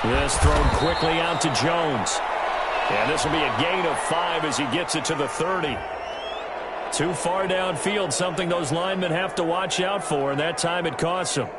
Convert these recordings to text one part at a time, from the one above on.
This thrown quickly out to Jones. And this will be a gain of 5 as he gets it to the 30. Too far downfield, something those linemen have to watch out for, and that time it costs them.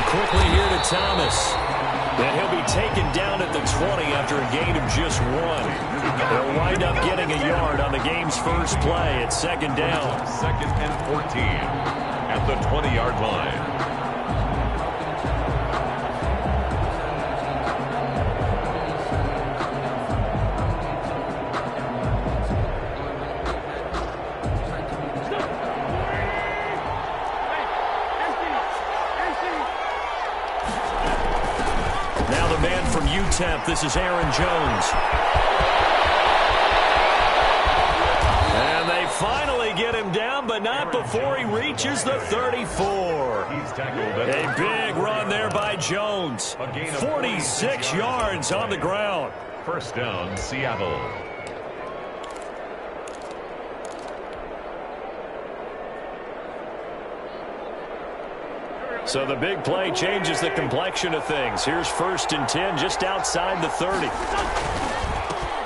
Quickly here to Thomas. And he'll be taken down at the 20 after a gain of just 1. They'll wind up getting a yard on the game's first play at second down. Second and 14 at the 20-yard line. This is Aaron Jones. And they finally get him down, but not before he reaches the 34. A big run there by Jones. 46 yards on the ground. First down, Seattle. So the big play changes the complexion of things. Here's first and 10 just outside the 30.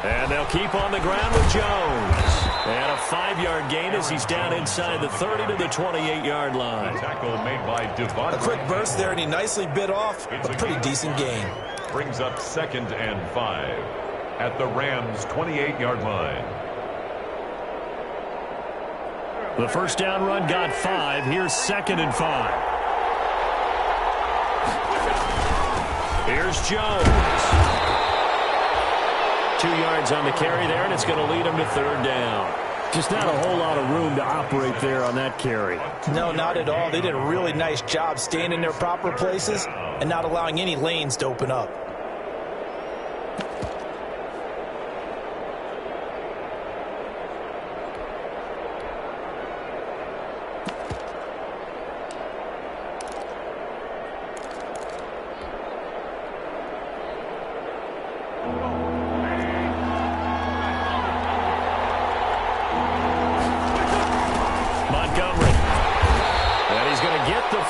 And they'll keep on the ground with Jones. And a 5-yard gain as he's down inside the 30 to the 28-yard line. The tackle made by Devon. A quick burst there, and he nicely bit off a pretty decent gain. Brings up second and 5 at the Rams' 28-yard line. The first down run got 5. Here's second and 5. Here's Jones. 2 yards on the carry there, and it's going to lead him to third down. Just not a whole lot of room to operate there on that carry. No, not at all. They did a really nice job staying in their proper places and not allowing any lanes to open up.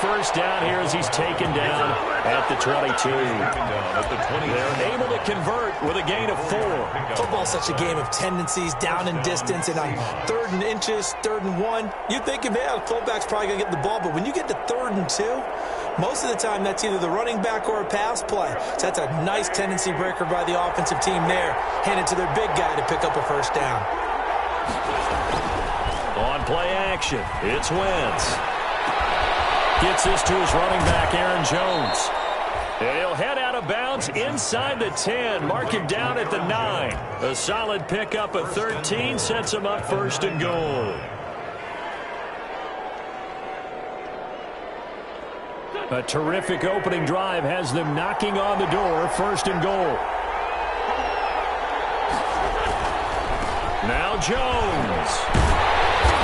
First down here as he's taken down at the 22. They're able to convert with a gain of 4. Football's such a game of tendencies, down and distance, and on 3rd and inches, 3rd and 1, you're thinking, man, the fullback's probably going to get the ball, but when you get to 3rd and 2, most of the time that's either the running back or a pass play. So that's a nice tendency breaker by the offensive team there, handed to their big guy to pick up a first down. On play action, it's Wentz. Gets this to his running back, Aaron Jones. And he'll head out of bounds inside the 10. Mark him down at the 9. A solid pickup of 13 sets him up first and goal. A terrific opening drive has them knocking on the door, first and goal. Now Jones.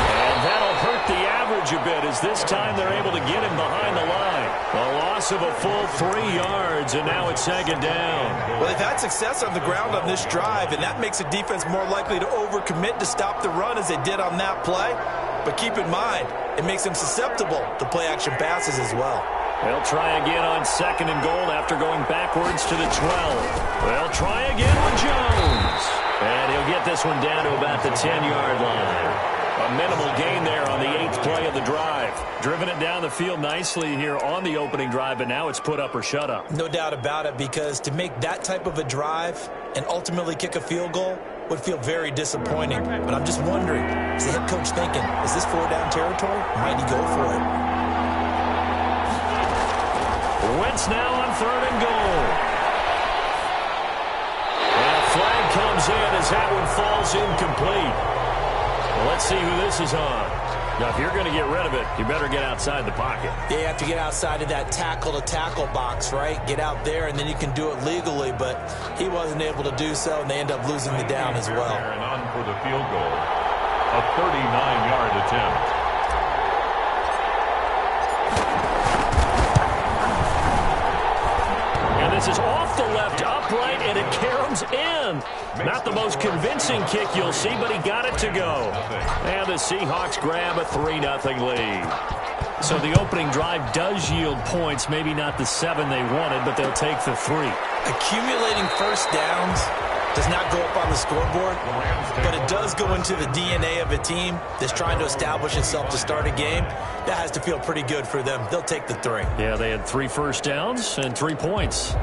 And that'll hurt the average a bit as this time they're able to get him behind the line. A loss of a full 3 yards, and now it's second down. Well, they've had success on the ground on this drive, and that makes a defense more likely to overcommit to stop the run as they did on that play. But keep in mind, it makes them susceptible to play-action passes as well. They'll try again on second and goal after going backwards to the 12. They'll try again with Jones. And he'll get this one down to about the 10-yard line. A minimal gain there on the 8th play of the drive. Driven it down the field nicely here on the opening drive, but now it's put up or shut up. No doubt about it, because to make that type of a drive and ultimately kick a field goal would feel very disappointing. But I'm just wondering, is the head coach thinking, is this 4-down territory? Might he go for it? Wentz now on third and goal. And a flag comes in as that one falls incomplete. Well, let's see who this is on. Now, if you're going to get rid of it, you better get outside the pocket. Yeah, you have to get outside of that tackle-to-tackle box, right? Get out there, and then you can do it legally, but he wasn't able to do so, and they end up losing the down as well. And on for the field goal, a 39-yard attempt. And this is off the left, upright, and it caroms in. Not the most convincing kick you'll see, but he got it to go. And the Seahawks grab a 3-0 lead. So the opening drive does yield points, maybe not the 7 they wanted, but they'll take the 3. Accumulating first downs does not go up on the scoreboard, but it does go into the DNA of a team that's trying to establish itself to start a game. That has to feel pretty good for them. They'll take the 3. Yeah, they had 3 first downs and 3 points.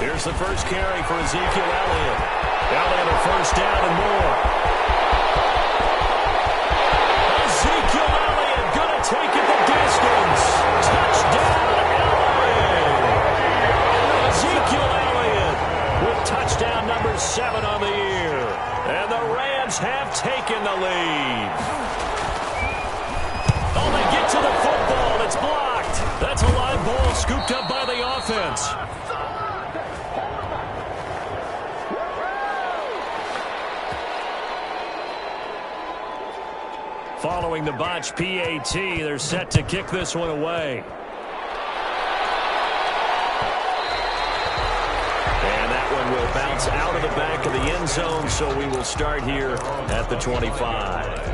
Here's the first carry for Ezekiel Elliott. Elliott a first down and more. Ezekiel Elliott going to take it the distance. Touchdown, Elliott. Ezekiel Elliott with touchdown number 7 on the year. And the Rams have taken the lead. Oh, they get to the football. It's blocked. That's a live ball scooped up by the offense. Following the botch PAT, they're set to kick this one away. And that one will bounce out of the back of the end zone, so we will start here at the 25.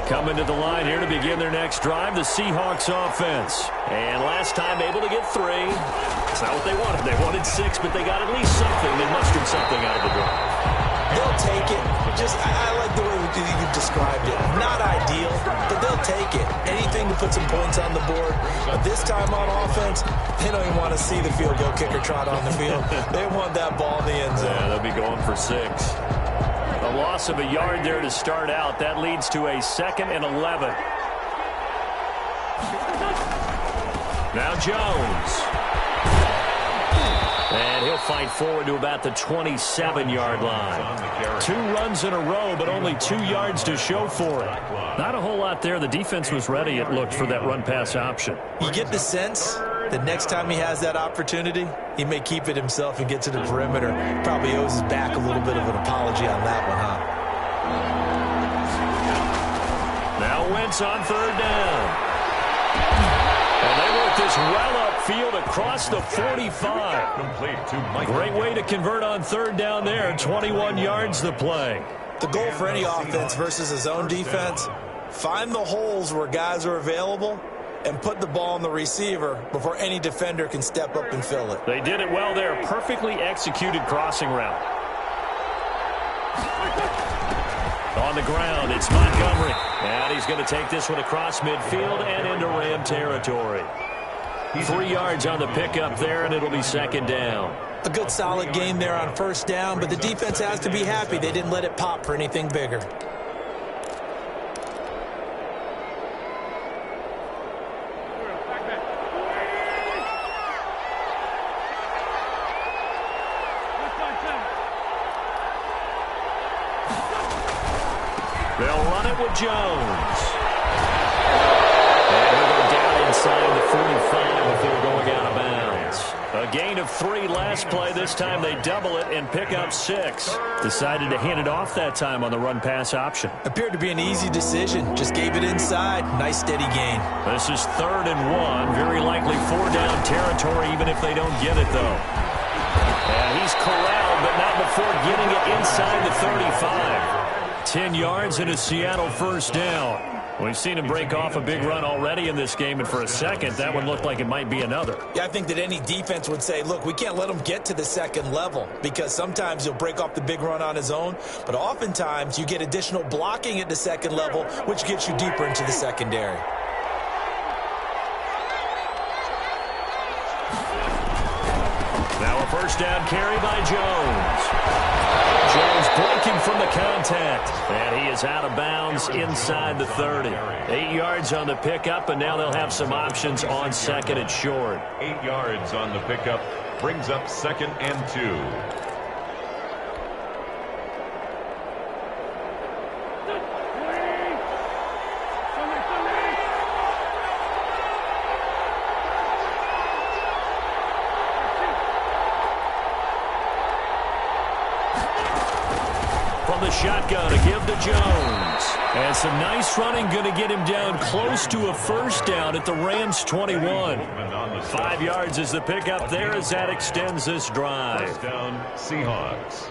Coming to the line here to begin their next drive, the Seahawks offense. And last time able to get 3. It's not what they wanted. They wanted 6, but they got at least something. They mustered something out of the drive. They'll take it. I like the way you've described it. Not ideal, but they'll take it. Anything to put some points on the board. But this time on offense, they don't even want to see the field goal kicker trot on the field. They want that ball in the end zone. Yeah, they'll be going for 6. A loss of a yard there to start out. That leads to a 2nd and 11. Now Jones. And he'll fight forward to about the 27-yard line. 2 runs in a row, but only 2 yards to show for it. Not a whole lot there. The defense was ready, it looked, for that run-pass option. You get the sense that next time he has that opportunity, he may keep it himself and get to the perimeter. Probably owes his back a little bit of an apology on that one, huh? Now Wentz on 3rd down. And they work this well upfield across the 45. Great way to convert on 3rd down there. 21 yards the play. The goal for any offense versus his own defense, find the holes where guys are available and put the ball on the receiver before any defender can step up and fill it. They did it well there. Perfectly executed crossing route. On the ground, it's Montgomery. And he's going to take this one across midfield and into Ram territory. 3 yards on the pickup there, and it'll be 2nd down. A good solid game there on 1st down, but the defense has to be happy they didn't let it pop for anything bigger. They'll run it with Jones. And he'll go down inside the 45 before going out of bounds. A gain of 3 last play. This time they double it and pick up 6. Decided to hand it off that time on the run-pass option. Appeared to be an easy decision. Just gave it inside. Nice steady gain. This is 3rd and 1. Very likely 4-down territory even if they don't get it, though. And he's corralled, but not before getting it inside the 35. 10 yards and a Seattle first down. We've seen him break off a big run already in this game, and for a second, that one looked like it might be another. Yeah, I think that any defense would say, look, we can't let him get to the second level, because sometimes he'll break off the big run on his own, but oftentimes you get additional blocking at the second level, which gets you deeper into the secondary. Now a first down carry by Jones. Jones breaking from the contact, and he is out of bounds inside the 30. 8 yards on the pickup, and now they'll have some options on second and short. 8 yards on the pickup brings up 2nd and 2. The shotgun to give to Jones. And some nice running, going to get him down close to a first down at the Rams 21. 5 yards is the pickup there as that extends this drive. First down, Seahawks.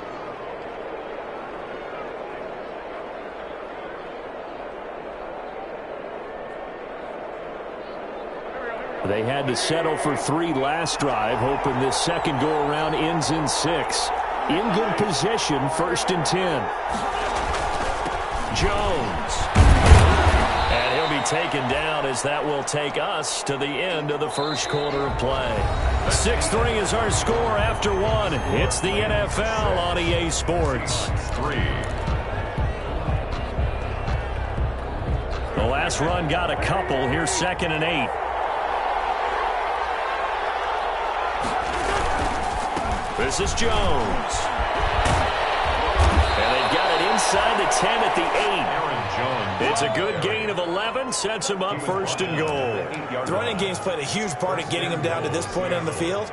They had to settle for 3 last drive, hoping this second go-around ends in 6. In good position, 1st and 10. Jones. And he'll be taken down as that will take us to the end of the first quarter of play. 6-3 is our score after 1. It's the NFL on EA Sports. 3. The last run got a couple. Here's 2nd and 8. This is Jones. And they've got it inside the 10 at the 8. It's a good gain of 11. Sets him up 1st and goal. The running game's played a huge part in getting him down to this point on the field.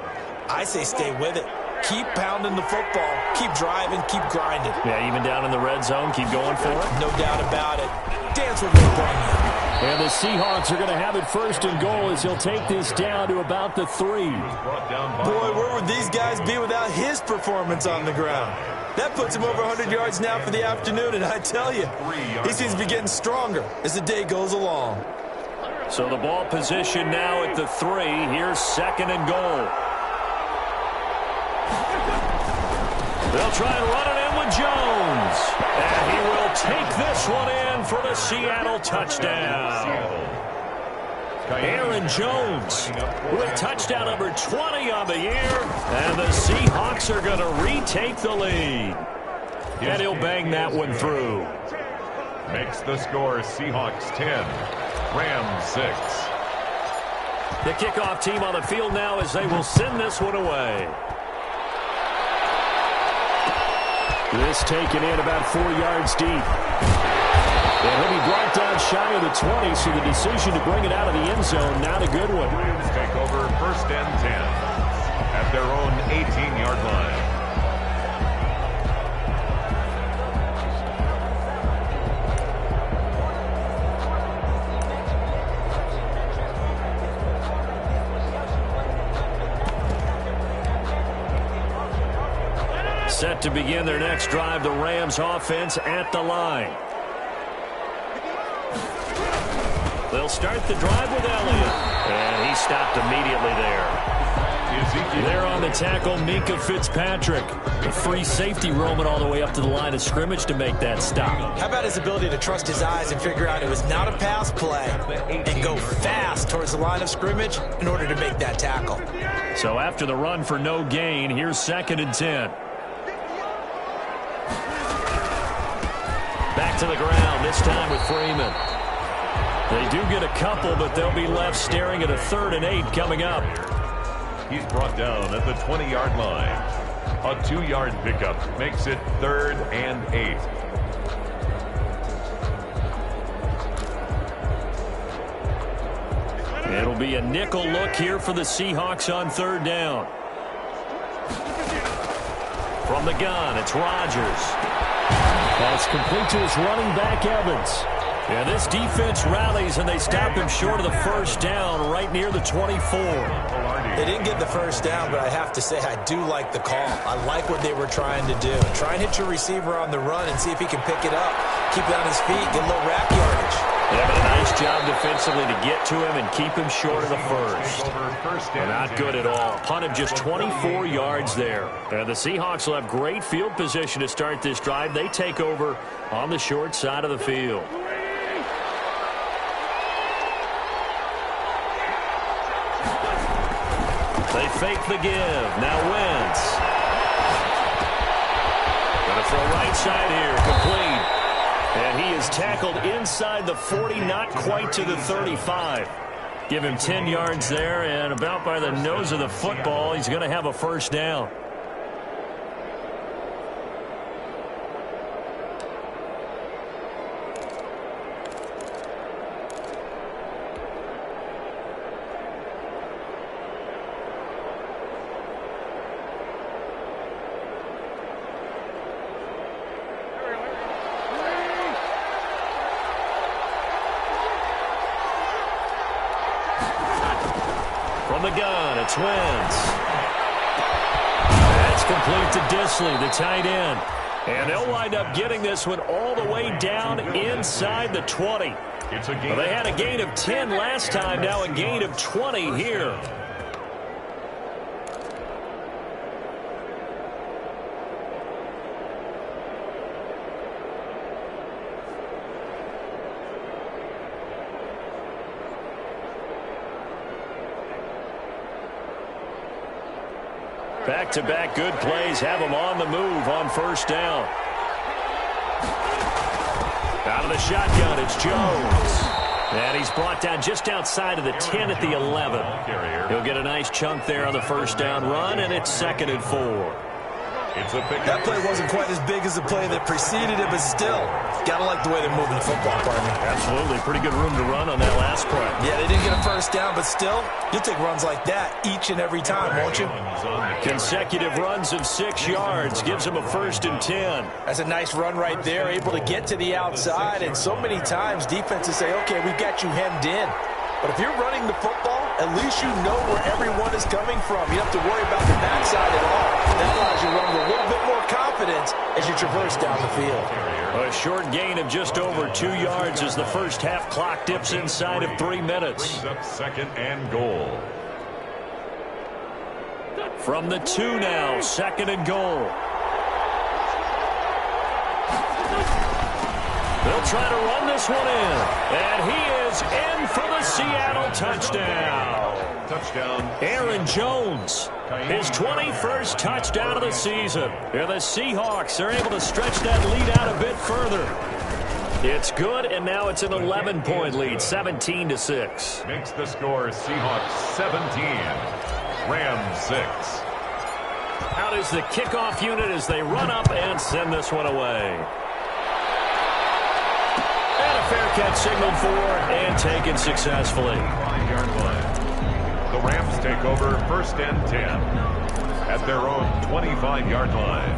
I say stay with it. Keep pounding the football. Keep driving. Keep grinding. Yeah, even down in the red zone, keep going for it. No doubt about it. Dance with me, Bunyan. And the Seahawks are going to have it 1st and goal as he'll take this down to about the 3. Boy, where would these guys be without his performance on the ground? That puts him over 100 yards now for the afternoon, and I tell you, he seems to be getting stronger as the day goes along. So the ball position now at the 3. Here's 2nd and goal. They'll try and run it in with Jones. And he will take this one in for the Seattle touchdown. Aaron Jones with touchdown number 20 on the year. And the Seahawks are going to retake the lead. And he'll bang that one through. Makes the score Seahawks 10, Rams 6. The kickoff team on the field now as they will send this one away. This taken in about 4 yards deep. And he'll be brought down shy of the 20, so the decision to bring it out of the end zone, not a good one. Rams take over 1st and 10 at their own 18-yard line. Set to begin their next drive, the Rams offense at the line. They'll start the drive with Elliott. And he stopped immediately there. There on the tackle, Minkah Fitzpatrick. A free safety roaming all the way up to the line of scrimmage to make that stop. How about his ability to trust his eyes and figure out it was not a pass play and go fast towards the line of scrimmage in order to make that tackle. So after the run for no gain, here's 2nd and 10. Back to the ground, this time with Freeman. They do get a couple, but they'll be left staring at a 3rd and 8 coming up. He's brought down at the 20-yard line. A 2-yard pickup makes it 3rd and 8. It'll be a nickel look here for the Seahawks on 3rd down. From the gun, it's Rodgers. That's complete to his running back, Evans. And this defense rallies, and they stop him short of the first down right near the 24. They didn't get the first down, but I have to say I do like the call. I like what they were trying to do. Try and hit your receiver on the run and see if he can pick it up. Keep it on his feet, get a little rack yardage. Yeah, but a nice job defensively to get to him and keep him short of the first. Not good at all. Punt of just 24 yards there. And the Seahawks will have great field position to start this drive. They take over on the short side of the field. They fake the give. Now Wentz. Going to throw right side here. Complete. And he is tackled inside the 40, not quite to the 35. Give him 10 yards there, and about by the nose of the football, he's going to have a first down. From the gun, it's Wentz. That's complete to Dissly, the tight end. And they'll wind up getting this one all the way down inside the 20. Well, they had a gain of 10 last time, now a gain of 20 here. Back-to-back good plays have them on the move on first down. Out of the shotgun, it's Jones. And he's brought down just outside of the 10 at the 11. He'll get a nice chunk there on the first down run, and it's 2nd and 4. That play wasn't quite as big as the play that preceded it, but still, gotta like the way they're moving the football, partner. Absolutely. Pretty good room to run on that last play. Yeah, they didn't get a first down, but still, you'll take runs like that each and every time, won't you? Consecutive runs of 6 yards gives them a 1st and 10. That's a nice run right there, able to get to the outside, and so many times defenses say, okay, we've got you hemmed in. But if you're running the football, at least you know where everyone is coming from. You don't have to worry about the backside at all. That allows you to run with a little bit more confidence as you traverse down the field. A short gain of just over 2 yards as the first half clock dips inside of 3 minutes. Brings up 2nd and goal. From the 2 now, 2nd and goal. They'll try to run this one in. And he is in for the Seattle touchdown. Touchdown. Aaron Jones, his 21st touchdown of the season. And the Seahawks are able to stretch that lead out a bit further. It's good, and now it's an 11-point lead, 17-6. Makes the score Seahawks 17, Rams 6. Out is the kickoff unit as they run up and send this one away. Fair catch signaled for and taken successfully. 5-yard line. The Rams take over 1st and 10 at their own 25-yard line.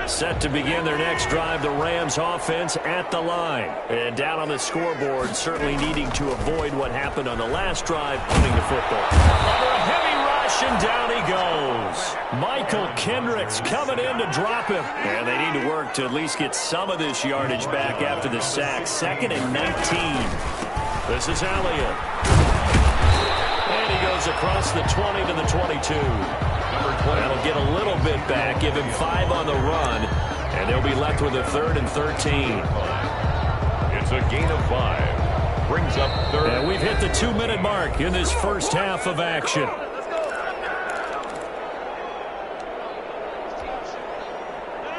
Set to begin their next drive, the Rams offense at the line. And down on the scoreboard, certainly needing to avoid what happened on the last drive, punting the football. Under a heavy rush, and down he goes. Michael Kendricks coming in to drop him. And they need to work to at least get some of this yardage back after the sack. 2nd and 19. This is Elliott. And he goes across the 20 to the 22. That'll get a little bit back, give him 5 on the run, and they'll be left with a 3rd and 13. It's a gain of 5. Brings up 3rd. And we've hit the 2-minute mark in this first half of action.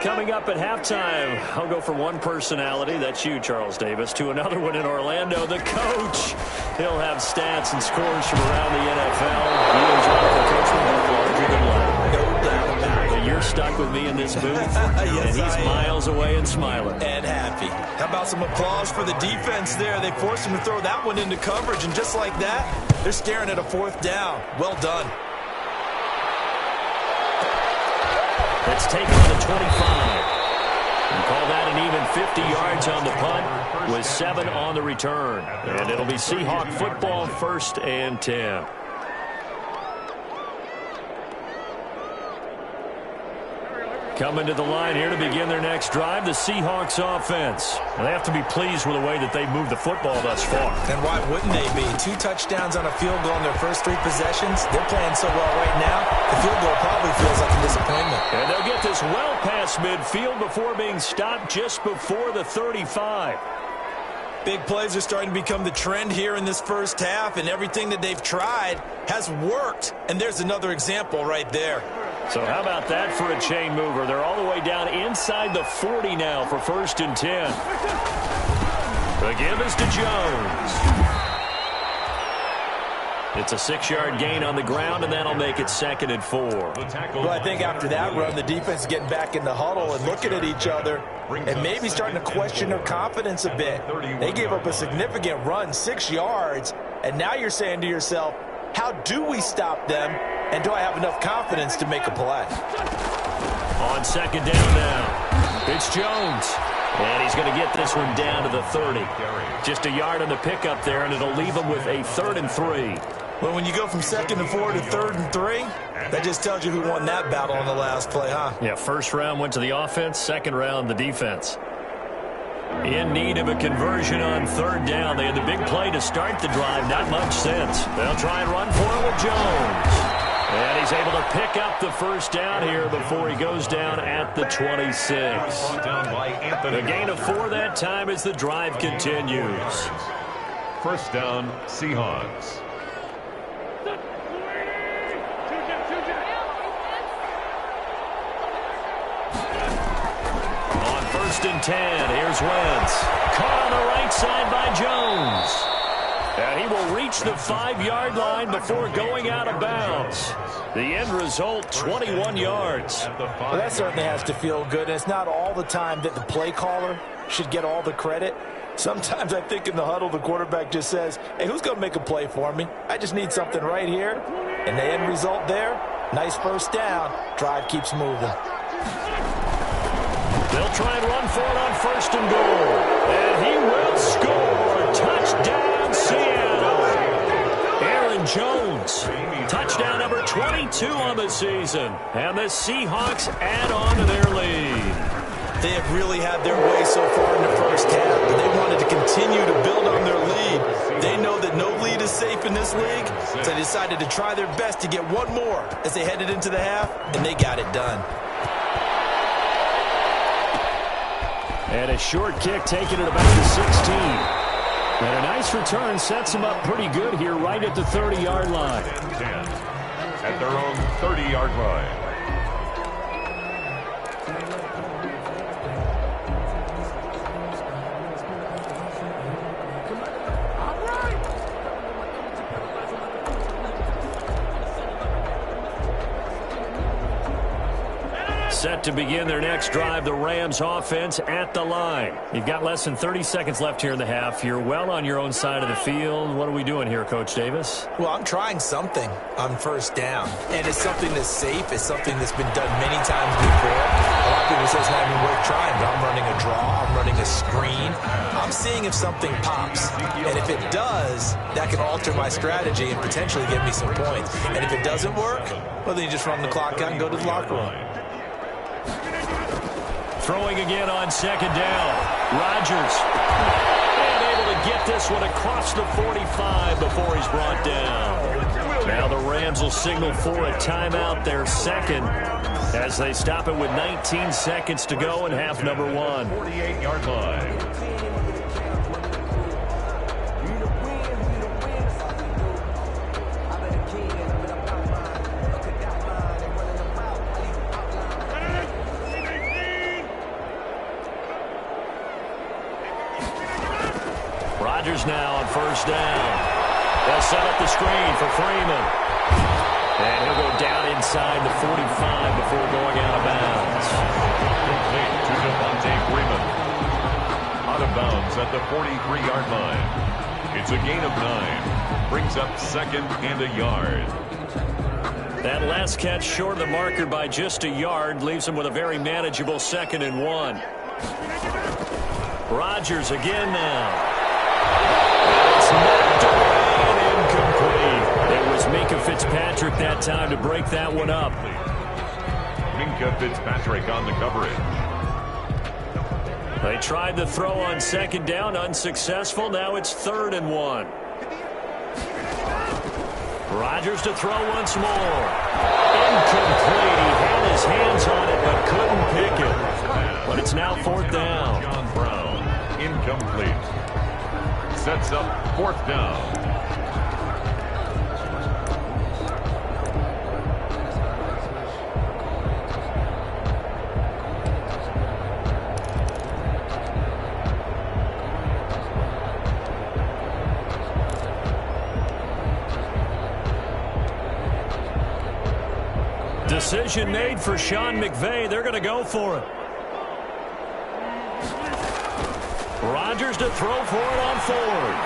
Coming up at halftime, I'll go from one personality, that's you, Charles Davis, to another one in Orlando, the coach. He'll have stats and scores from around the NFL. You and Jonathan Coach will have larger than life. No doubt about it. But you're stuck with me in this booth, Yes, and he's miles away and smiling. And happy. How about some applause for the defense there? They forced him to throw that one into coverage, and just like that, they're staring at a 4th down. Well done. It's taken on the 25. And call that an even 50 yards on the punt with 7 on the return. And it'll be Seahawk football, 1st and 10. Coming to the line here to begin their next drive, the Seahawks offense. And they have to be pleased with the way that they've moved the football thus far. And why wouldn't they be? 2 touchdowns on a field goal in their first 3 possessions. They're playing so well right now, the field goal probably feels like a disappointment. And they'll get this well past midfield before being stopped just before the 35. Big plays are starting to become the trend here in this first half, and everything that they've tried has worked. And there's another example right there. So how about that for a chain mover? They're all the way down inside the 40 now for 1st and 10. The give is to Jones. It's a 6-yard gain on the ground, and that'll make it 2nd and 4. Well, I think after that run, the defense is getting back in the huddle and looking at each other and maybe starting to question their confidence a bit. They gave up a significant run, 6 yards, and now you're saying to yourself, how do we stop them, and do I have enough confidence to make a play? On 2nd down now, it's Jones. And he's going to get this one down to the 30. Just a yard on the pickup there, and it'll leave him with a 3rd and 3. Well, when you go from 2nd and 4 to 3rd and 3, that just tells you who won that battle on the last play, huh? Yeah, 1st round went to the offense, 2nd round the defense. In need of a conversion on 3rd down. They had the big play to start the drive. Not much sense. They'll try and run for it with Jones. And he's able to pick up the 1st down here before he goes down at the 26. The gain of 4 that time as the drive continues. 1st down, Seahawks. On 1st and 10, here's Wentz. Caught on the right side by Jones. And he will reach the 5-yard line before going out of bounds. The end result, 21 yards. Well, that certainly has to feel good. And it's not all the time that the play caller should get all the credit. Sometimes I think in the huddle, the quarterback just says, hey, who's going to make a play for me? I just need something right here. And the end result there, nice 1st down. Drive keeps moving. They'll try and run for it on 1st and goal. And he will score. Touchdown, Seattle. Aaron Jones. Touchdown number 22 on the season. And the Seahawks add on to their lead. They have really had their way so far in the first half, but they wanted to continue to build on their lead. They know that no lead is safe in this league, so they decided to try their best to get one more as they headed into the half, and they got it done. And a short kick taken at about the 16. And a nice return sets them up pretty good here right at the 30-yard line. 10 at their own 30-yard line. Set to begin their next drive, the Rams offense at the line. You've got less than 30 seconds left here in the half. You're well on your own side of the field. What are we doing here, Coach Davis? Well, I'm trying something on 1st down, and it's something that's safe. It's something that's been done many times before. A lot of people say it's not even worth trying, but I'm running a draw. I'm running a screen. I'm seeing if something pops, and if it does, that can alter my strategy and potentially give me some points. And if it doesn't work, well, then you just run the clock out and go to the locker room. Throwing again on 2nd down. Rodgers. And able to get this one across the 45 before he's brought down. Now the Rams will signal for a timeout, their 2nd, as they stop it with 19 seconds to go in half number 1. 48-yard line. Rodgers now on 1st down. They'll set up the screen for Freeman. And he'll go down inside the 45 before going out of bounds. Complete to Devontae Freeman. Out of bounds at the 43-yard line. It's a gain of 9. Brings up 2nd and a yard. That last catch short of the marker by just a yard leaves him with a very manageable 2nd and 1. Rodgers again now. It's knocked away and incomplete. It was Minkah Fitzpatrick that time to break that one up. Minkah Fitzpatrick on the coverage. They tried the throw on second down, unsuccessful. Now it's 3rd and 1. Rodgers to throw once more. Incomplete. He had his hands on it but couldn't pick it. But it's now 4th down. John Brown, incomplete. Sets up 4th down. Decision made for Sean McVay. They're going to go for it. Rodgers to throw for it on 4th.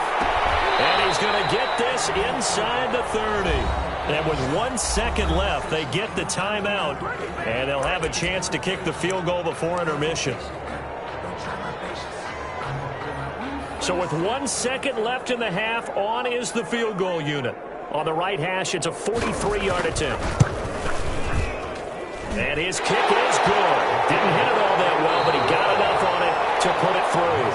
And he's going to get this inside the 30. And with 1 second left, they get the timeout. And they'll have a chance to kick the field goal before intermission. So with 1 second left in the half, on is the field goal unit. On the right hash, it's a 43-yard attempt. And his kick is good. Didn't hit it all that well, but he got enough on it to put it through.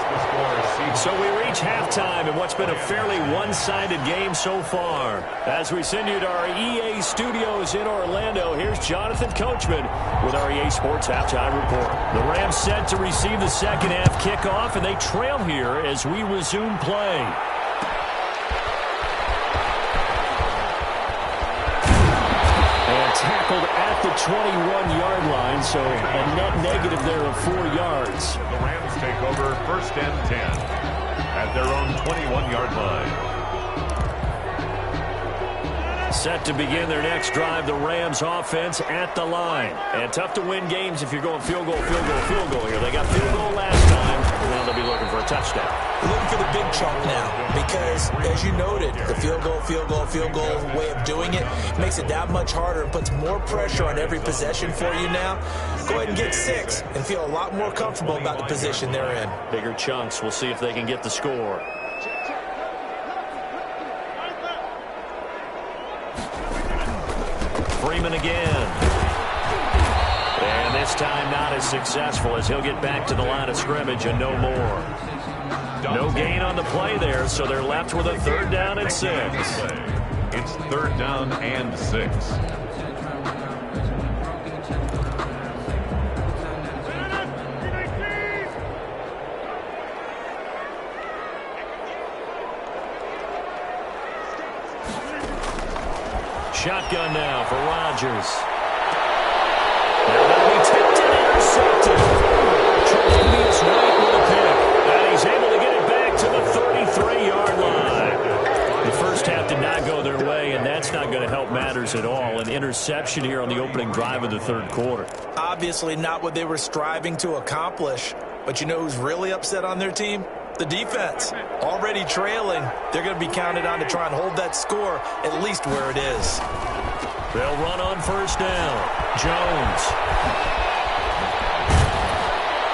So we reach halftime in what's been a fairly one-sided game so far. As we send you to our EA studios in Orlando, here's Jonathan Coachman with our EA Sports Halftime Report. The Rams set to receive the second half kickoff, and they trail here as we resume play. Tackled at the 21-yard line, so a net negative there of 4 yards. The Rams take over 1st and 10 at their own 21-yard line. Set to begin their next drive, the Rams offense at the line. And tough to win games if you're going field goal, field goal, field goal here. They got field goal last time. Now they'll be looking for a touchdown. Looking for the big chunk now because, as you noted, the field goal way of doing it makes it that much harder and puts more pressure on every possession for you now. Go ahead and get 6 and feel a lot more comfortable about the position they're in. Bigger chunks. We'll see if they can get the score. Freeman again. And this time not as successful as he'll get back to the line of scrimmage and no more. No gain on the play there, so they're left with a 3rd down and 6. It's 3rd down and 6. Shotgun now for Rodgers. They're going to be tipped and intercepted. Tre'Davious White with a pick. And he's able to get it back to the 33-yard line. The first half did not go their way, and that's not going to help matters at all. An interception here on the opening drive of the 3rd quarter. Obviously not what they were striving to accomplish. But you know who's really upset on their team? The defense. Already trailing. They're going to be counted on to try and hold that score at least where it is. They'll run on 1st down. Jones.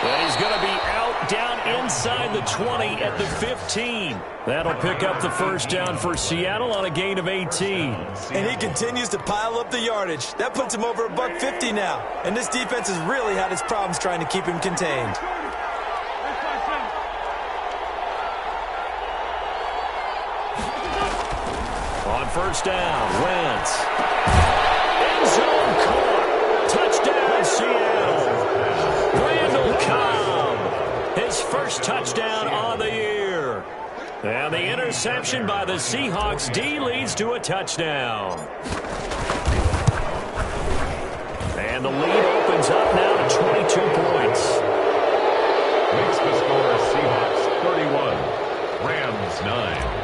And he's going to be out down inside the 20 at the 15. That'll pick up the 1st down for Seattle on a gain of 18. And he continues to pile up the yardage. That puts him over $150 now. And this defense has really had its problems trying to keep him contained. On 1st down, Wentz. End zone caught. Touchdown, Seattle. Randall Cobb. His first touchdown on the year. And the interception by the Seahawks D leads to a touchdown. And the lead opens up now to 22 points. Makes the score Seahawks 31, Rams 9.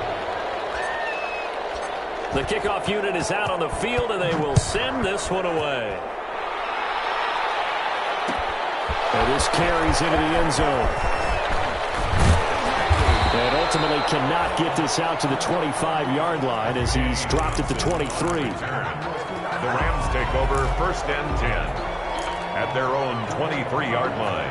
The kickoff unit is out on the field, and they will send this one away. And this carries into the end zone. And ultimately cannot get this out to the 25-yard line as he's dropped at the 23. The Rams take over 1st and 10 at their own 23-yard line.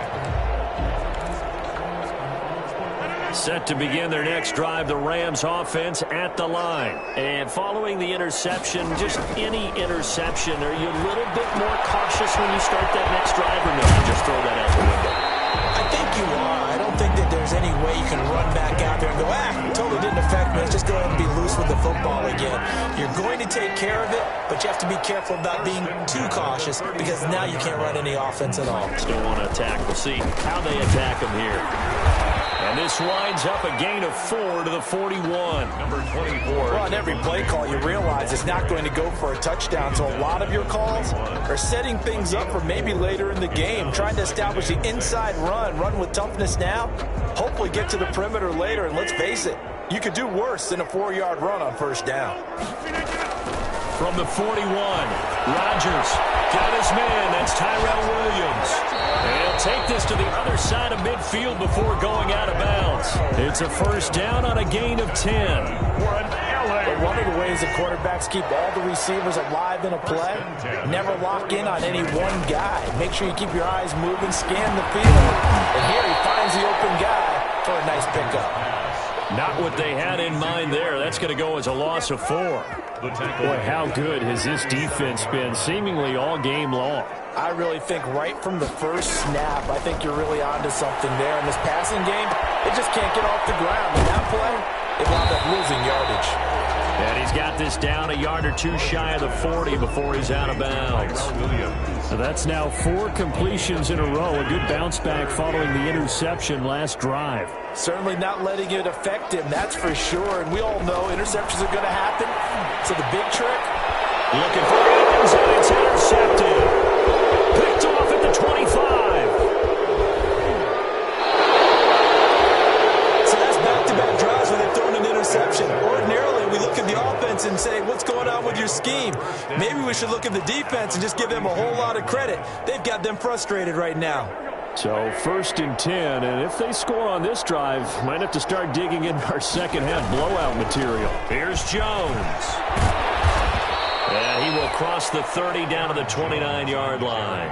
Set to begin their next drive, the Rams offense at the line. And following the interception, just any interception, are you a little bit more cautious when you start that next drive, or no? You just throw that out the window? I think you are. I don't think that there's any way you can run back out there and go, totally didn't affect me. Let's just go ahead and be loose with the football again. You're going to take care of it, but you have to be careful about being too cautious because now you can't run any offense at all. Still want to attack. We'll see how they attack them here. And this winds up a gain of 4 to the 41. Number 24. Well, on every play call, you realize it's not going to go for a touchdown. So a lot of your calls are setting things up for maybe later in the game, trying to establish the inside run with toughness now, hopefully get to the perimeter later. And let's face it, you could do worse than a 4-yard run on first down. From the 41, Rodgers got his man. That's Tyrell Williams. And he'll take this to the other side of midfield before going out of bounds. It's a first down on a gain of 10. But one of the ways that quarterbacks keep all the receivers alive in a play, never lock in on any one guy. Make sure you keep your eyes moving, scan the field. And here he finds the open guy for a nice pickup. Not what they had in mind there. That's going to go as a loss of 4. Boy, how good has this defense been seemingly all game long? I really think right from the first snap, I think you're really onto something there. In this passing game, it just can't get off the ground. In that play, it wound up losing yardage. And he's got this down a yard or two shy of the 40 before he's out of bounds. So that's now 4 completions in a row. A good bounce back following the interception last drive. Certainly not letting it affect him, that's for sure. And we all know interceptions are going to happen. So the big trick, looking for Evans, and it's intercepted. Picked off at the 25. So that's back-to-back drives where they've thrown an interception. Ordinarily, we look at the offense and say, what's going on with your scheme? Maybe we should look at the defense and just give them a whole lot of credit. They've got them frustrated right now. So 1st and 10, and if they score on this drive, might have to start digging in our second-half blowout material. Here's Jones. And he will cross the 30 down to the 29-yard line.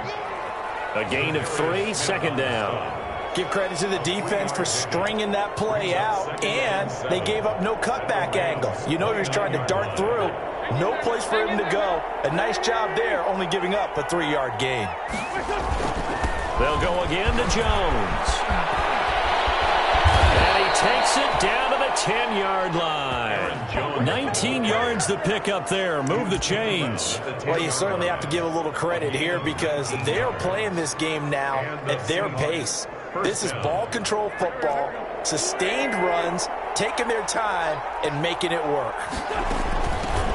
A gain of 3, second down. Give credit to the defense for stringing that play out, and they gave up no cutback angle. You know you're trying to dart through. No place for him to go. A nice job there, only giving up a 3-yard gain. They'll go again to Jones. And he takes it down to the 10-yard line. 19 yards the pickup there. Move the chains. Well, you certainly have to give a little credit here because they are playing this game now at their pace. This is ball control football, sustained runs, taking their time, and making it work.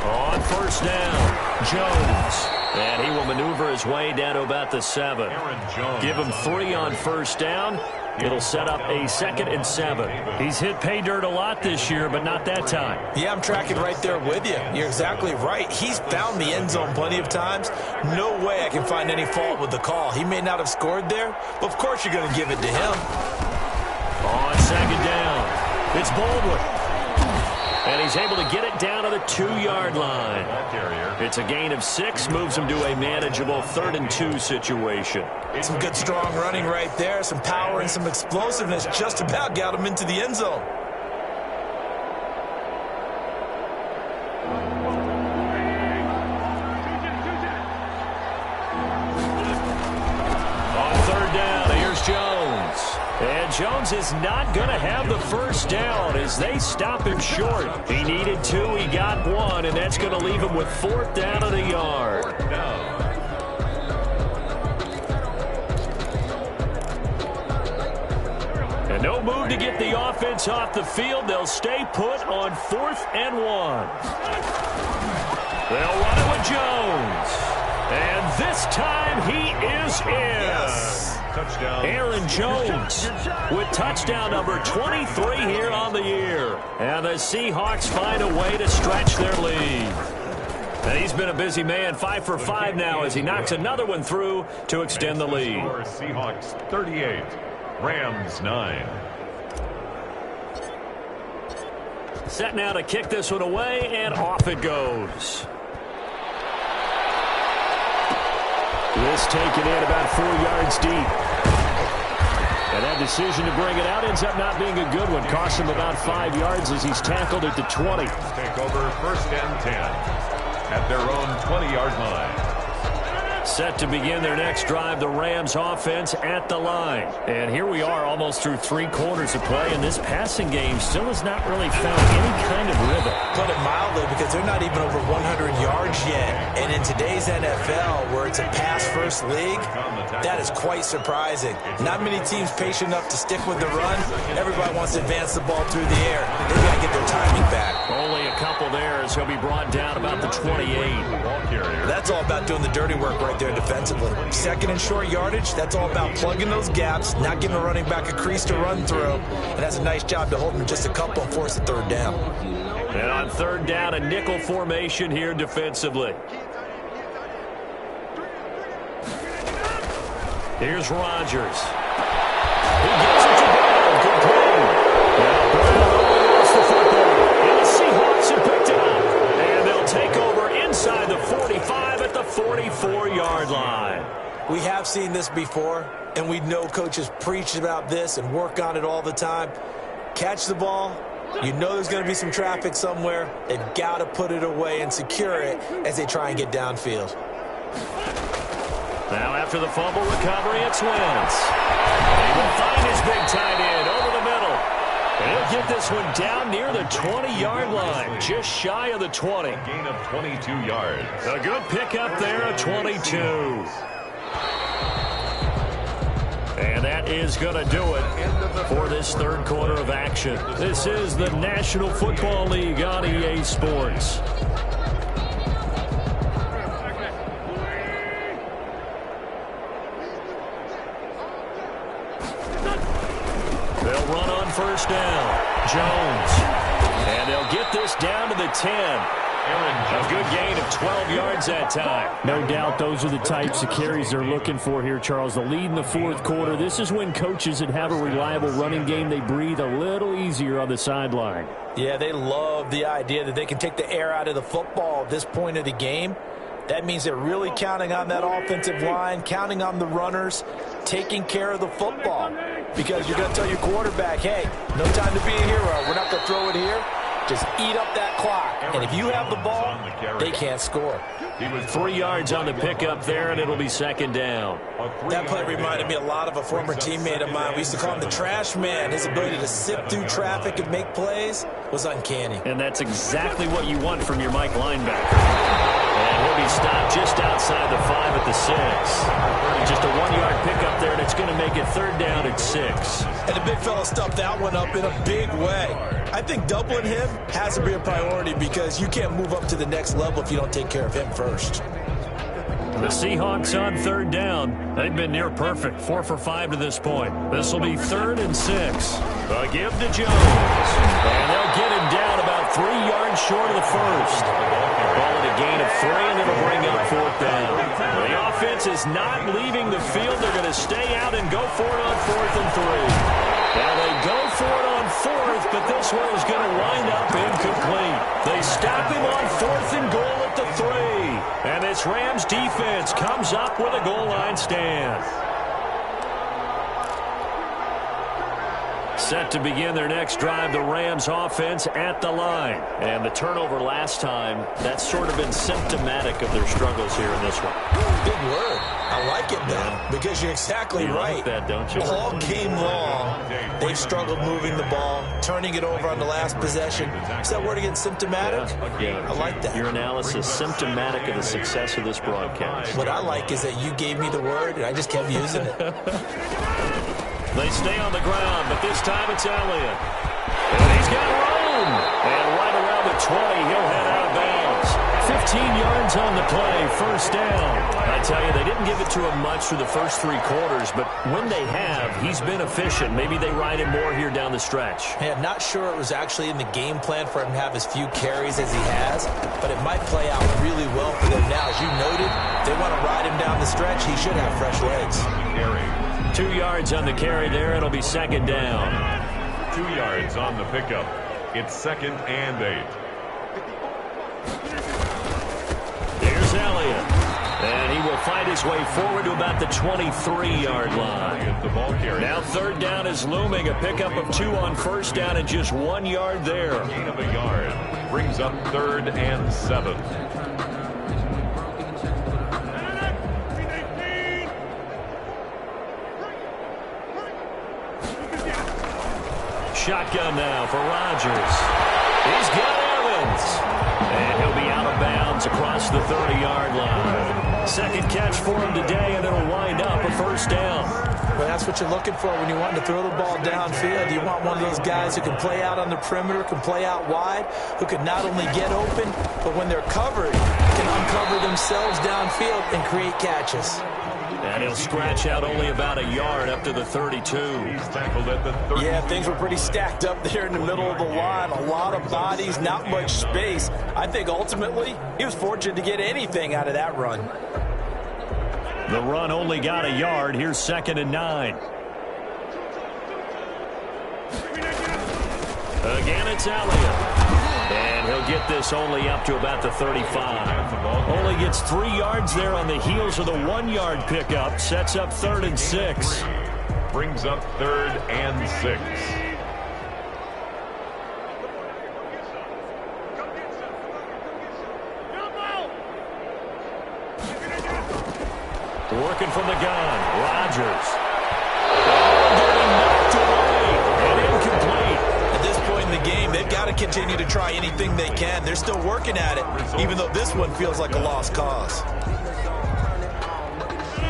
On first down, Jones. And he will maneuver his way down to about the 7. Give him 3 on first down. It'll set up a 2nd and 7. He's hit pay dirt a lot this year, but not that time. Yeah, I'm tracking right there with you. You're exactly right. He's found the end zone plenty of times. No way I can find any fault with the call. He may not have scored there, but of course you're going to give it to him. On 2nd down, it's Baldwin. And he's able to get it down to the 2-yard line. It's a gain of 6, moves him to a manageable 3rd and 2 situation. Some good strong running right there, some power and some explosiveness just about got him into the end zone. On 3rd down, here's Jones. And Jones is not going to have the first down as they stop him short. He needed 2, he got 1, and that's going to leave him with 4th down and a yard. And no move to get the offense off the field. They'll stay put on 4th and 1. They'll run it with Jones. And this time he is in. Yes. Touchdown. Aaron Jones with touchdown number 23 here on the year. And the Seahawks find a way to stretch their lead. And he's been a busy man, 5 for 5 now as he knocks another one through to extend the lead. Seahawks 38, Rams 9. Set now to kick this one away, and off it goes. This taken in about 4 yards deep. And that decision to bring it out ends up not being a good one. Costs him about 5 yards as he's tackled at the 20. Take over 1st and 10 at their own 20-yard line. Set to begin their next drive, the Rams offense at the line. And here we are almost through 3 quarters of play, and this passing game still has not really found any kind of rhythm. Put it mildly, because they're not even over 100 yards yet. And in today's NFL, where it's a pass-first league, that is quite surprising. Not many teams patient enough to stick with the run. Everybody wants to advance the ball through the air. They've got to get their timing back. Only a couple there as he'll be brought down about the 28. That's all about doing the dirty work right there defensively. 2nd and short yardage, that's all about plugging those gaps, not giving a running back a crease to run through. And that's a nice job to hold him just a couple and force a 3rd down. And on 3rd down, a nickel formation here defensively. Here's Rodgers. He gets it to Brown. Good play. Now Brown lost the football. And the Seahawks have picked it up. And they'll take over inside the 45 at the 44-yard line. We have seen this before, and we know coaches preach about this and work on it all the time. Catch the ball. You know there's going to be some traffic somewhere. They've got to put it away and secure it as they try and get downfield. Now after the fumble recovery, it's Wentz. He will find his big tight end over the middle. And he'll get this one down near the 20-yard line, just shy of the 20. A gain of 22 yards. A good pickup there at 22. And that is going to do it for this 3rd quarter of action. This is the National Football League on EA Sports. They'll run on 1st down. Jones. And they'll get this down to the 10. A good gain of 12 yards that time. No doubt those are the types of carries they're looking for here, Charles. The lead in the 4th quarter. This is when coaches that have a reliable running game, they breathe a little easier on the sideline. Yeah, they love the idea that they can take the air out of the football at this point of the game. That means they're really counting on that offensive line, counting on the runners, taking care of the football. Because you're going to tell your quarterback, hey, no time to be a hero. We're not going to throw it here. Just eat up that clock. And if you have the ball, they can't score. 3 yards on the pickup there, and it'll be 2nd down. That play reminded me a lot of a former teammate of mine. We used to call him the trash man. His ability to sift through traffic and make plays was uncanny. And that's exactly what you want from your Mike linebacker. And he'll be stopped just outside the 5 at the 6. Just a 1-yard pickup there, and it's going to make it 3rd down at 6. And the big fella stuffed that one up in a big way. I think doubling him has to be a priority because you can't move up to the next level if you don't take care of him first. The Seahawks on 3rd down. They've been near perfect, 4 for 5 to this point. This will be 3rd and 6. A give to Jones. And they'll get him down about 3 yards short of the 1st. Ball at a gain of 3, and it'll bring up 4th down. The offense is not leaving the field. They're going to stay out and go for it on 4th and 3. Now they go for it on 4th, but this one is going to wind up incomplete. They stop him on 4th and goal at the 3. And this Rams defense comes up with a goal line stand. Set to begin their next drive, the Rams offense at the line. And the turnover last time, that's sort of been symptomatic of their struggles here in this one. Big word. I like it now because you're exactly right. Like that, don't you? All game long, they've struggled moving the ball, turning it over on the last possession. Is that word again, symptomatic? Yeah. I like that. Your analysis, symptomatic of the success of this broadcast. What I like is that you gave me the word, and I just kept using it. They stay on the ground, but this time it's Elliott. And he's got room. And right around the 20, he'll head out of bounds. 15 yards on the play, 1st down. I tell you, they didn't give it to him much through the first 3 quarters, but when they have, he's been efficient. Maybe they ride him more here down the stretch. Hey, I'm not sure it was actually in the game plan for him to have as few carries as he has, but it might play out really well for them now. As you noted, they want to ride him down the stretch. He should have fresh legs. 2 yards on the carry there. It'll be 2nd down. 2 yards on the pickup. It's 2nd and 8. Here's Elliott. And he will fight his way forward to about the 23-yard line. The ball carrier. Now third down is looming. A pickup of 2 on first down and just 1 yard there. Gain of a yard. Brings up 3rd and 7. Shotgun now for Rodgers. He's got Evans. And he'll be out of bounds across the 30-yard line. Second catch for him today, and it'll wind up a first down. Well, that's what you're looking for when you want to throw the ball downfield. You want one of those guys who can play out on the perimeter, can play out wide, who can not only get open, but when they're covered, can uncover themselves downfield and create catches. And he'll scratch out only about a yard up to the 32. He's tackled at the 30. Yeah, things were pretty stacked up there in the middle of the line. A lot of bodies, not much space. I think ultimately he was fortunate to get anything out of that run. The run only got a yard. Here's 2nd and 9. Again, it's Elliott. And he'll get this only up to about the 35. Only gets 3 yards there on the heels of the 1-yard pickup. Sets up 3rd and 6. Brings up 3rd and 6. Working from the gun. Rodgers. Getting knocked away and incomplete. At this point in the game, they've got to continue to try anything they can. They're still working at it, even though this one feels like a lost cause.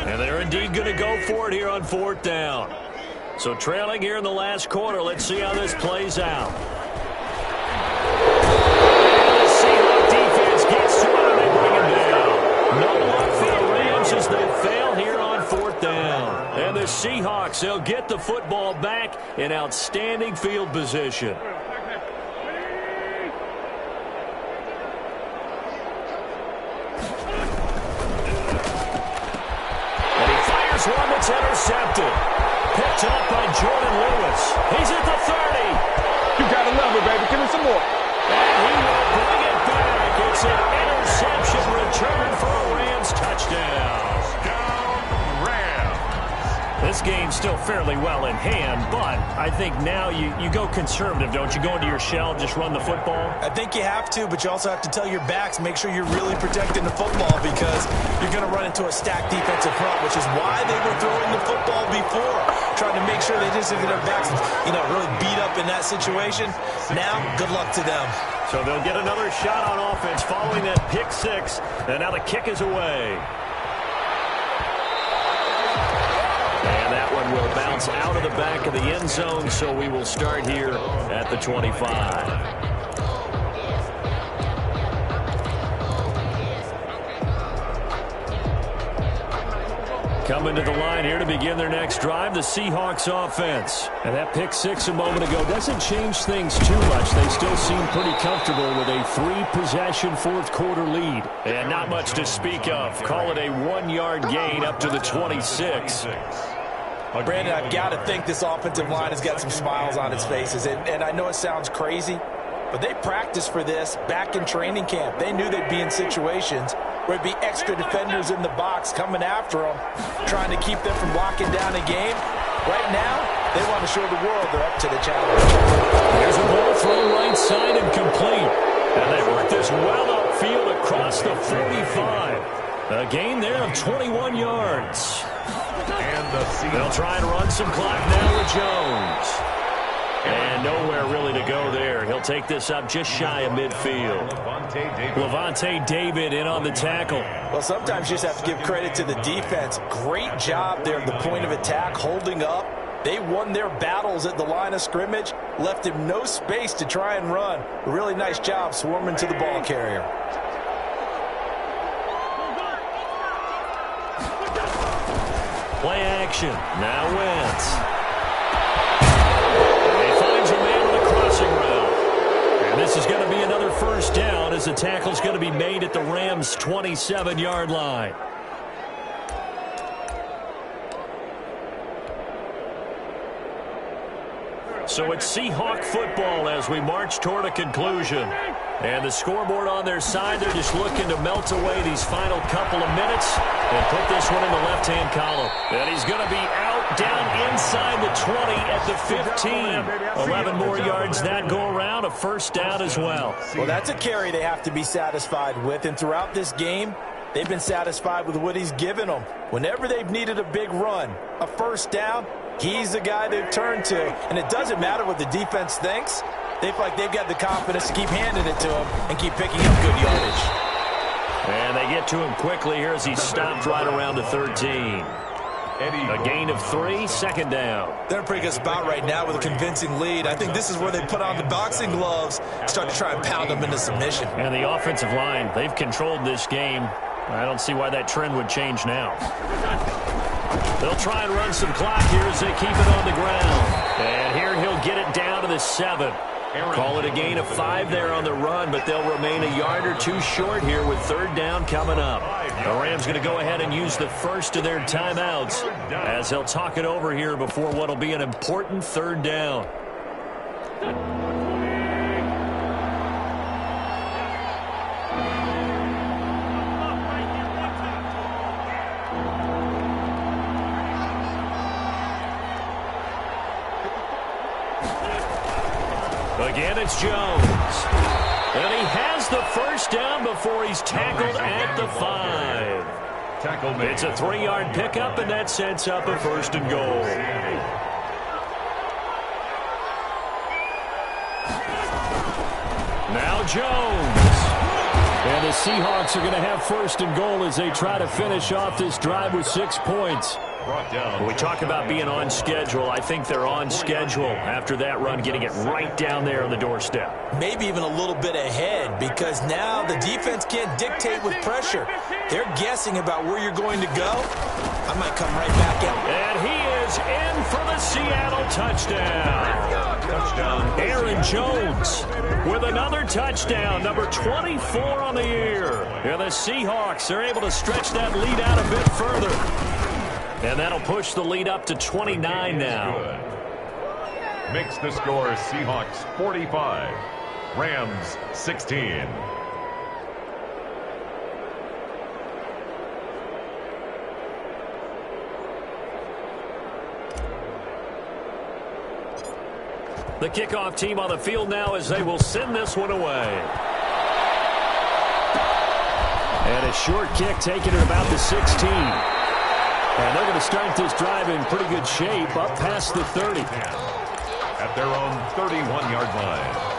And they're indeed going to go for it here on 4th down. So trailing here in the last quarter, let's see how this plays out. And the Seahawks defense gets to it and they bring him down. No luck for the Rams as they fail here on 4th down. And the Seahawks, they'll get the football back in outstanding field position. One that's intercepted. Picked up by Jordan Lewis. He's at the 30. You gotta love it, baby. Give me some more. And he will bring it back. It's an interception return for a Rams touchdown. This game's still fairly well in hand, but I think now you go conservative, don't you? Go into your shell, just run the football? I think you have to, but you also have to tell your backs, make sure you're really protecting the football because you're going to run into a stacked defensive front, which is why they were throwing the football before, trying to make sure they just get their backs, really beat up in that situation. Now, good luck to them. So they'll get another shot on offense following that pick 6, and now the kick is away. And that one will bounce out of the back of the end zone, so we will start here at the 25. Coming to the line here to begin their next drive, the Seahawks offense. And that pick 6 a moment ago doesn't change things too much. They still seem pretty comfortable with a 3-possession 4th quarter lead. And not much to speak of. Call it a 1-yard gain up to the 26. Brandon, I've got to think this offensive line has got some smiles on its faces. And I know it sounds crazy, but they practiced for this back in training camp. They knew they'd be in situations where there'd be extra defenders in the box coming after them, trying to keep them from locking down a game. Right now, they want to show the world they're up to the challenge. Here's a ball thrown right side and complete. And they work this well upfield across the 45. A gain there of 21 yards. And they'll try and run some clock now with Jones. And nowhere really to go there. He'll take this up just shy of midfield. Lavonte David in on the tackle. Well, sometimes you just have to give credit to the defense. Great job there at the point of attack, holding up. They won their battles at the line of scrimmage, left him no space to try and run. A really nice job swarming to the ball carrier. Play action. Now Wentz. He finds a man on the crossing route. And this is going to be another first down as the tackle's going to be made at the Rams' 27-yard line. So it's Seahawk football as we march toward a conclusion. And the scoreboard on their side, they're just looking to melt away these final couple of minutes and put this one in the left-hand column. And he's going to be out down inside the 20 at the 15. 11 more yards that go around, a first down as well. Well, that's a carry they have to be satisfied with. And throughout this game, they've been satisfied with what he's given them. Whenever they've needed a big run, a first down, he's the guy they've turned to. And it doesn't matter what the defense thinks. They feel like they've got the confidence to keep handing it to him and keep picking up good yardage. And they get to him quickly here as he stopped right around the 13. A gain of 3, second down. They're in a pretty good spot right now with a convincing lead. I think this is where they put on the boxing gloves, start to try and pound them into submission. And the offensive line, they've controlled this game. I don't see why that trend would change now. They'll try and run some clock here as they keep it on the ground. And here he'll get it down to the 7. Call it a gain of 5 there on the run, but they'll remain a yard or two short here with third down coming up. The Rams going to go ahead and use the first of their timeouts as they'll talk it over here before what will be an important third down. Again, it's Jones. And he has the first down before he's tackled at the 5. It's a 3-yard pickup, and that sets up a first and goal. Now Jones. And the Seahawks are going to have first and goal as they try to finish off this drive with 6 points. When we talk about being on schedule, I think they're on schedule after that run, getting it right down there on the doorstep. Maybe even a little bit ahead, because now the defense can't dictate with pressure. They're guessing about where you're going to go. I might come right back out. And he is in for the Seattle touchdown. Touchdown, Aaron Jones with another touchdown, number 24 on the year. And the Seahawks are able to stretch that lead out a bit further. And that'll push the lead up to 29 now. Makes the score Seahawks 45, Rams 16. The kickoff team on the field now as they will send this one away. And a short kick taken at about the 16. And they're going to start this drive in pretty good shape up past the 30. At their own 31-yard line.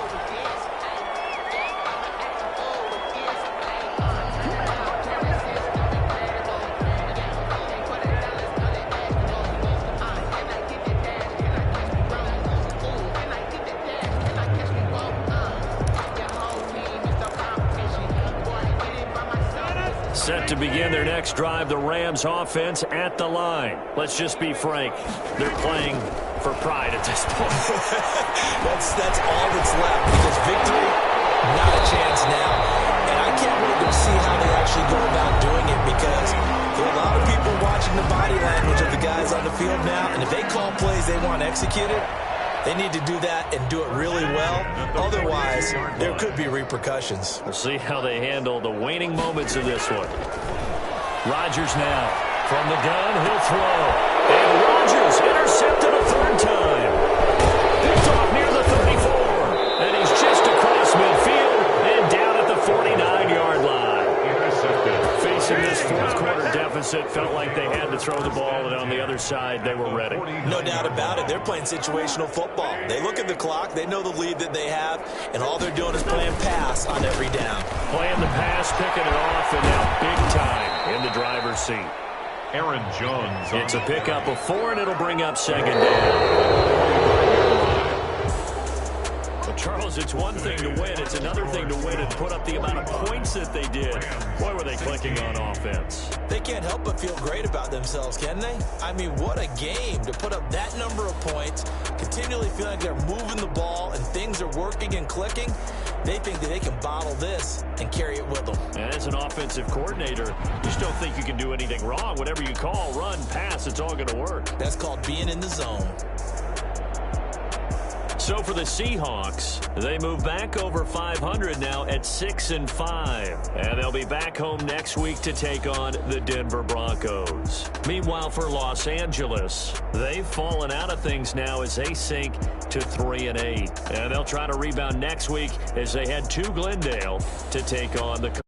Set to begin their next drive, the Rams offense at the line. Let's just be frank, they're playing for pride at this point. that's all that's left, because victory, not a chance now. And I can't wait to see how they actually go about doing it, because there are a lot of people watching the body language of the guys on the field now, and if they call plays they want executed, they need to do that and do it really well. Otherwise, there could be repercussions. We'll see how they handle the waning moments of this one. Rodgers now from the gun, he'll throw. And Rodgers intercepted a third time. Picked off near the 34. And he's just across midfield and down at the 49-yard line. Intercepted. Facing this fourth quarter deficit, felt like they had to throw the ball, and on the other side, they were ready. No doubt about it. They're playing situational football. They look at the clock, they know the lead that they have, and all they're doing is playing pass on every down. Playing the pass, picking it off, and now big time in the driver's seat. Aaron Jones. It's a pickup of 4, and it'll bring up second down. Charles, it's one thing to win. It's another thing to win and put up the amount of points that they did. Boy, were they clicking on offense. They can't help but feel great about themselves, can they? I mean, what a game to put up that number of points, continually feeling like they're moving the ball and things are working and clicking. They think that they can bottle this and carry it with them. And as an offensive coordinator, you just don't think you can do anything wrong. Whatever you call, run, pass, it's all going to work. That's called being in the zone. So for the Seahawks, they move back over 500 now at 6-5. And they'll be back home next week to take on the Denver Broncos. Meanwhile, for Los Angeles, they've fallen out of things now as they sink to 3-8. And they'll try to rebound next week as they head to Glendale to take on the